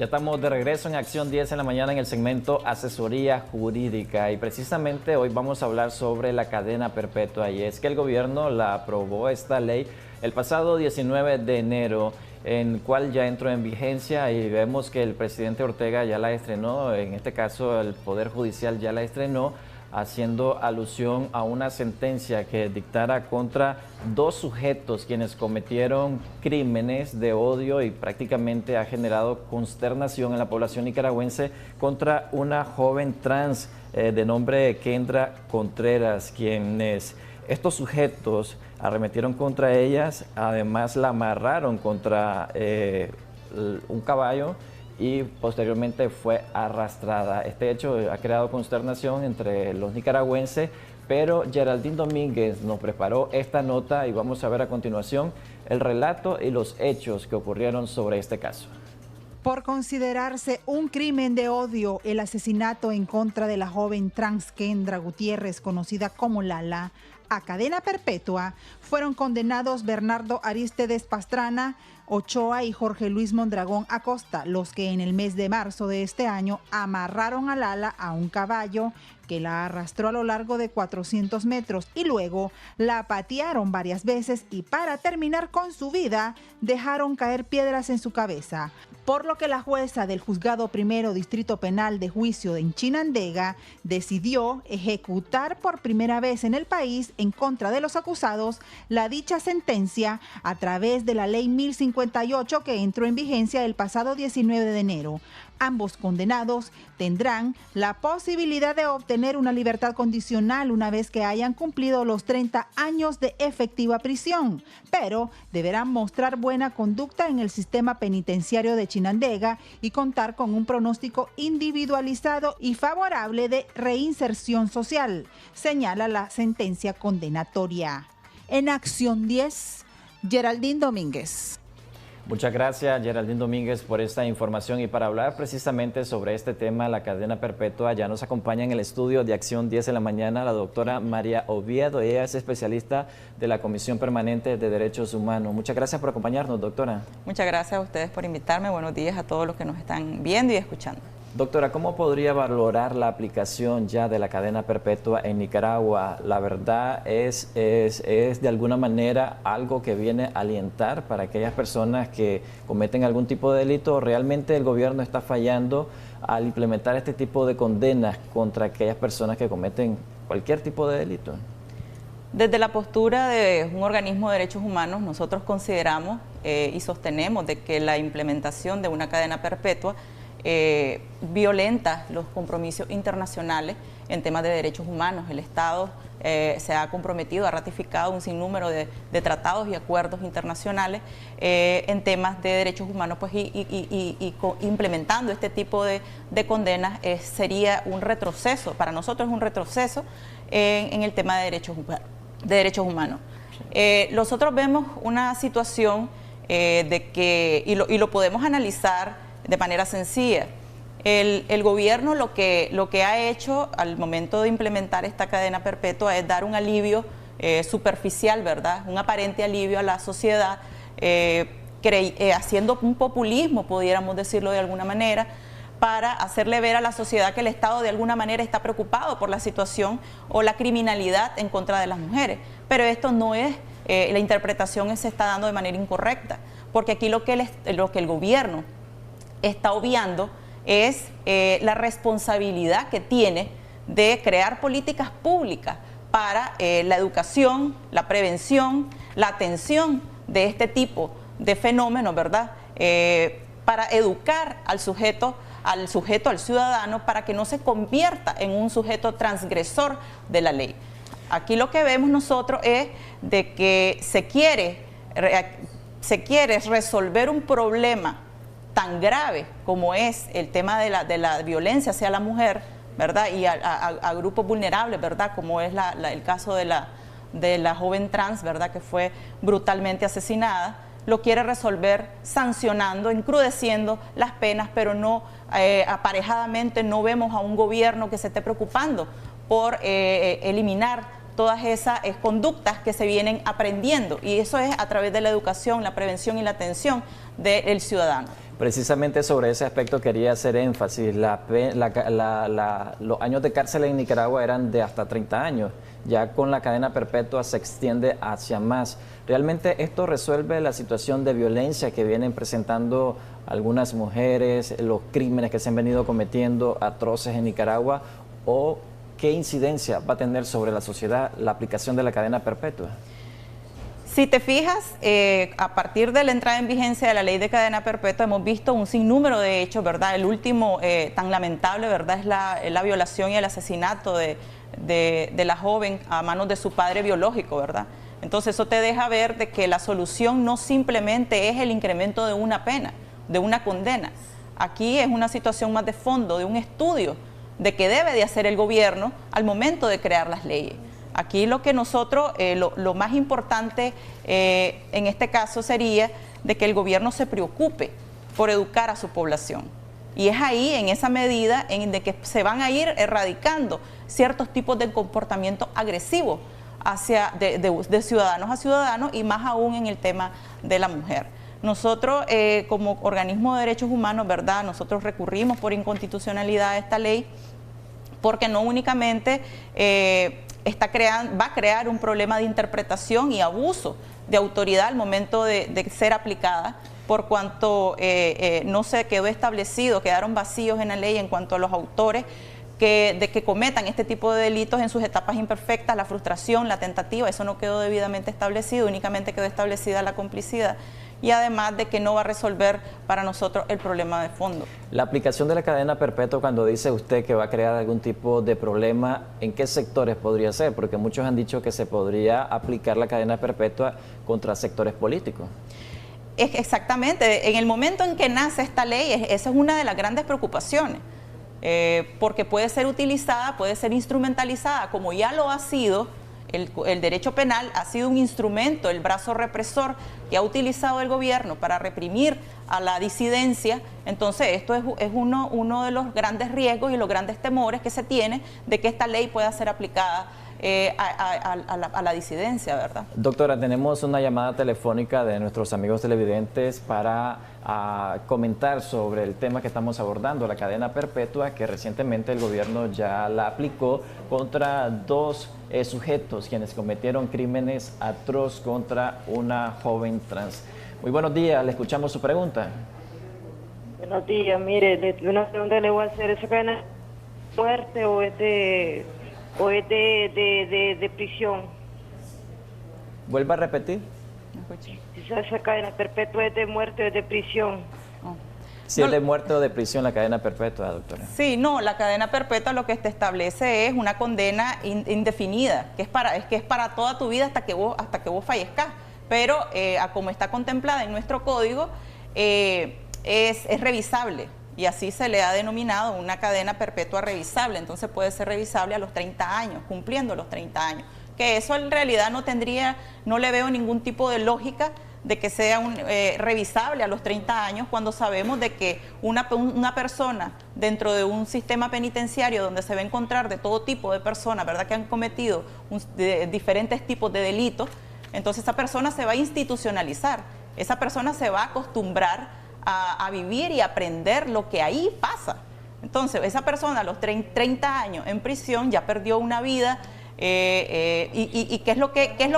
Ya estamos de regreso en Acción 10 en la mañana en el segmento Asesoría Jurídica y precisamente hoy vamos a hablar sobre la cadena perpetua y es que el gobierno la aprobó esta ley el pasado 19 de enero en cual ya entró en vigencia y vemos que el presidente Ortega ya la estrenó, en este caso el Poder Judicial ya la estrenó, haciendo alusión a una sentencia que dictara contra dos sujetos quienes cometieron crímenes de odio y prácticamente ha generado consternación en la población nicaragüense contra una joven trans de nombre Kendra Contreras, quienes estos sujetos arremetieron contra ellas, además la amarraron contra un caballo y posteriormente fue arrastrada. Este hecho ha creado consternación entre los nicaragüenses, pero Geraldine Domínguez nos preparó esta nota y vamos a ver a continuación el relato y los hechos que ocurrieron sobre este caso. Por considerarse un crimen de odio, el asesinato en contra de la joven trans Kendra Gutiérrez, conocida como Lala, a cadena perpetua, fueron condenados Bernardo Arístedes Pastrana Ochoa y Jorge Luis Mondragón Acosta, los que en el mes de marzo de este año amarraron a Lala a un caballo que la arrastró a lo largo de 400 metros y luego la patearon varias veces y para terminar con su vida dejaron caer piedras en su cabeza. Por lo que la jueza del Juzgado Primero Distrito Penal de Juicio en Chinandega decidió ejecutar por primera vez en el país en contra de los acusados la dicha sentencia a través de la Ley 1058 que entró en vigencia el pasado 19 de enero. Ambos condenados tendrán la posibilidad de obtener una libertad condicional una vez que hayan cumplido los 30 años de efectiva prisión, pero deberán mostrar buena conducta en el sistema penitenciario de Chinandega y contar con un pronóstico individualizado y favorable de reinserción social, señala la sentencia condenatoria. En Acción 10, Geraldine Domínguez. Muchas gracias, Geraldine Domínguez, por esta información y para hablar precisamente sobre este tema, la cadena perpetua, ya nos acompaña en el estudio de Acción 10 en la mañana la doctora María Oviedo. Ella es especialista de la Comisión Permanente de Derechos Humanos. Muchas gracias por acompañarnos, doctora. Muchas gracias a ustedes por invitarme. Buenos días a todos los que nos están viendo y escuchando. Doctora, ¿cómo podría valorar la aplicación ya de la cadena perpetua en Nicaragua? La verdad es de alguna manera algo que viene a alientar para aquellas personas que cometen algún tipo de delito. ¿Realmente el gobierno está fallando al implementar este tipo de condenas contra aquellas personas que cometen cualquier tipo de delito? Desde la postura de un organismo de derechos humanos, nosotros consideramos y sostenemos de que la implementación de una cadena perpetua violenta los compromisos internacionales en temas de derechos humanos. El Estado se ha comprometido, ha ratificado un sinnúmero de tratados y acuerdos internacionales en temas de derechos humanos, pues, implementando este tipo de condenas sería un retroceso, para nosotros es un retroceso en el tema de derechos humanos. Nosotros vemos una situación de que, y lo podemos analizar de manera sencilla. El gobierno lo que ha hecho al momento de implementar esta cadena perpetua es dar un alivio superficial, ¿verdad? Un aparente alivio a la sociedad, haciendo un populismo, pudiéramos decirlo de alguna manera, para hacerle ver a la sociedad que el Estado de alguna manera está preocupado por la situación o la criminalidad en contra de las mujeres. Pero esto no es, la interpretación se está dando de manera incorrecta, porque aquí lo que el gobierno está obviando es la responsabilidad que tiene de crear políticas públicas para la educación, la prevención, la atención de este tipo de fenómenos, ¿verdad? Para educar al sujeto, al ciudadano, para que no se convierta en un sujeto transgresor de la ley. Aquí lo que vemos nosotros es de que se quiere resolver un problema tan grave como es el tema de la violencia hacia la mujer, ¿verdad? Y a grupos vulnerables, ¿verdad? Como es el caso de la joven trans, ¿verdad? Que fue brutalmente asesinada. Lo quiere resolver sancionando, encrudeciendo las penas, pero no aparejadamente no vemos a un gobierno que se esté preocupando por eliminar todas esas conductas que se vienen aprendiendo, y eso es a través de la educación, la prevención y la atención del ciudadano. Precisamente sobre ese aspecto quería hacer énfasis. Los años de cárcel en Nicaragua eran de hasta 30 años. Ya con la cadena perpetua se extiende hacia más. ¿Realmente esto resuelve la situación de violencia que vienen presentando algunas mujeres, los crímenes que se han venido cometiendo atroces en Nicaragua? ¿O qué incidencia va a tener sobre la sociedad la aplicación de la cadena perpetua? Si te fijas, a partir de la entrada en vigencia de la ley de cadena perpetua hemos visto un sinnúmero de hechos, ¿verdad? El último tan lamentable, ¿verdad?, es la violación y el asesinato de la joven a manos de su padre biológico, ¿verdad? Entonces eso te deja ver de que la solución no simplemente es el incremento de una pena, de una condena. Aquí es una situación más de fondo, de un estudio de qué debe de hacer el gobierno al momento de crear las leyes. Aquí lo que nosotros, lo más importante en este caso sería de que el gobierno se preocupe por educar a su población. Y es ahí, en esa medida, en de que se van a ir erradicando ciertos tipos de comportamiento agresivo de ciudadanos a ciudadanos, y más aún en el tema de la mujer. Nosotros, como organismo de derechos humanos, ¿verdad?, nosotros recurrimos por inconstitucionalidad a esta ley, porque no únicamente va a crear un problema de interpretación y abuso de autoridad al momento de ser aplicada, por cuanto no se quedó establecido, quedaron vacíos en la ley en cuanto a los autores de que cometan este tipo de delitos en sus etapas imperfectas, la frustración, la tentativa, eso no quedó debidamente establecido, únicamente quedó establecida la complicidad. Y además de que no va a resolver para nosotros el problema de fondo. La aplicación de la cadena perpetua, cuando dice usted que va a crear algún tipo de problema, ¿en qué sectores podría ser? Porque muchos han dicho que se podría aplicar la cadena perpetua contra sectores políticos. Exactamente, en el momento en que nace esta ley, esa es una de las grandes preocupaciones, porque puede ser utilizada, puede ser instrumentalizada, como ya lo ha sido. El derecho penal ha sido un instrumento, el brazo represor que ha utilizado el gobierno para reprimir a la disidencia. Entonces esto es uno de los grandes riesgos y los grandes temores que se tiene de que esta ley pueda ser aplicada a la disidencia, ¿verdad? Doctora, tenemos una llamada telefónica de nuestros amigos televidentes para comentar sobre el tema que estamos abordando, la cadena perpetua, que recientemente el gobierno ya la aplicó contra dos sujetos quienes cometieron crímenes atroces contra una joven trans. Muy buenos días, le escuchamos su pregunta. Buenos días, mire, una pregunta le voy a hacer, ¿esa cadena de muerte o es de prisión? ¿Vuelva a repetir? Si esa cadena perpetua es de muerte o es de prisión. Si es de muerte o de prisión la cadena perpetua, doctora. Sí, no, la cadena perpetua lo que te establece es una condena indefinida, que es para toda tu vida hasta que vos fallezcas. Pero como está contemplada en nuestro código, es revisable. Y así se le ha denominado una cadena perpetua revisable. Entonces puede ser revisable a los 30 años, cumpliendo los 30 años. Que eso en realidad no le veo ningún tipo de lógica de que sea revisable a los 30 años, cuando sabemos de que una persona dentro de un sistema penitenciario donde se va a encontrar de todo tipo de personas, ¿verdad?, que han cometido diferentes tipos de delitos, entonces esa persona se va a institucionalizar, esa persona se va a acostumbrar a vivir y aprender lo que ahí pasa. Entonces esa persona a los 30 años en prisión ya perdió una vida, y ¿qué es lo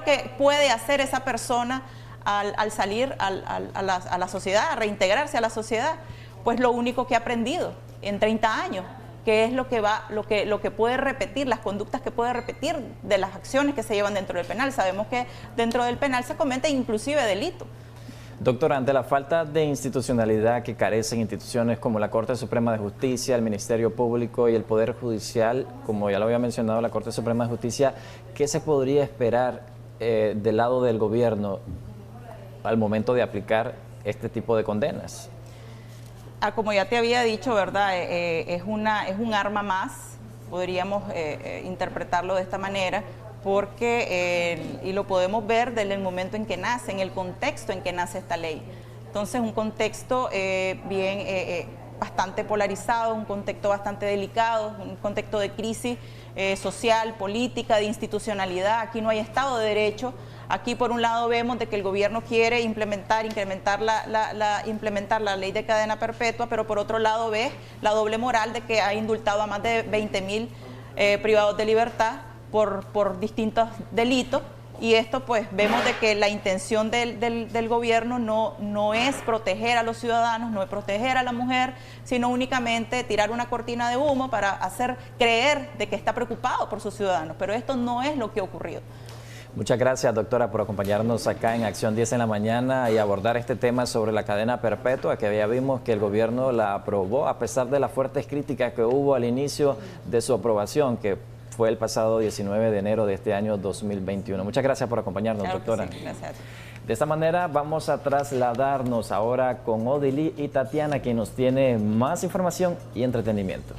que puede hacer esa persona al salir a la sociedad, a reintegrarse a la sociedad? Pues lo único que ha aprendido en 30 años, que es lo que puede repetir, las conductas que puede repetir de las acciones que se llevan dentro del penal. Sabemos que dentro del penal se cometen inclusive delitos. Doctora, ante la falta de institucionalidad que carecen instituciones como la Corte Suprema de Justicia, el Ministerio Público y el Poder Judicial, como ya lo había mencionado la Corte Suprema de Justicia, ¿qué se podría esperar del lado del gobierno al momento de aplicar este tipo de condenas? Como ya te había dicho, ¿verdad? Es un arma más, podríamos interpretarlo de esta manera, porque, y lo podemos ver desde el momento en que nace, en el contexto en que nace esta ley. Entonces, un contexto bien bastante polarizado, un contexto bastante delicado, un contexto de crisis social, política, de institucionalidad. Aquí no hay Estado de Derecho. Aquí por un lado vemos de que el gobierno quiere incrementar la ley de cadena perpetua, pero por otro lado ves la doble moral de que ha indultado a más de 20.000 privados de libertad por distintos delitos. Y esto pues vemos de que la intención del gobierno no es proteger a los ciudadanos, no es proteger a la mujer, sino únicamente tirar una cortina de humo para hacer creer de que está preocupado por sus ciudadanos. Pero esto no es lo que ha ocurrido. Muchas gracias, doctora, por acompañarnos acá en Acción 10 en la mañana y abordar este tema sobre la cadena perpetua, que ya vimos que el gobierno la aprobó a pesar de las fuertes críticas que hubo al inicio de su aprobación, que fue el pasado 19 de enero de este año 2021. Muchas gracias por acompañarnos, claro, doctora. Sí, gracias. De esta manera vamos a trasladarnos ahora con Odilí y Tatiana, quien nos tiene más información y entretenimiento.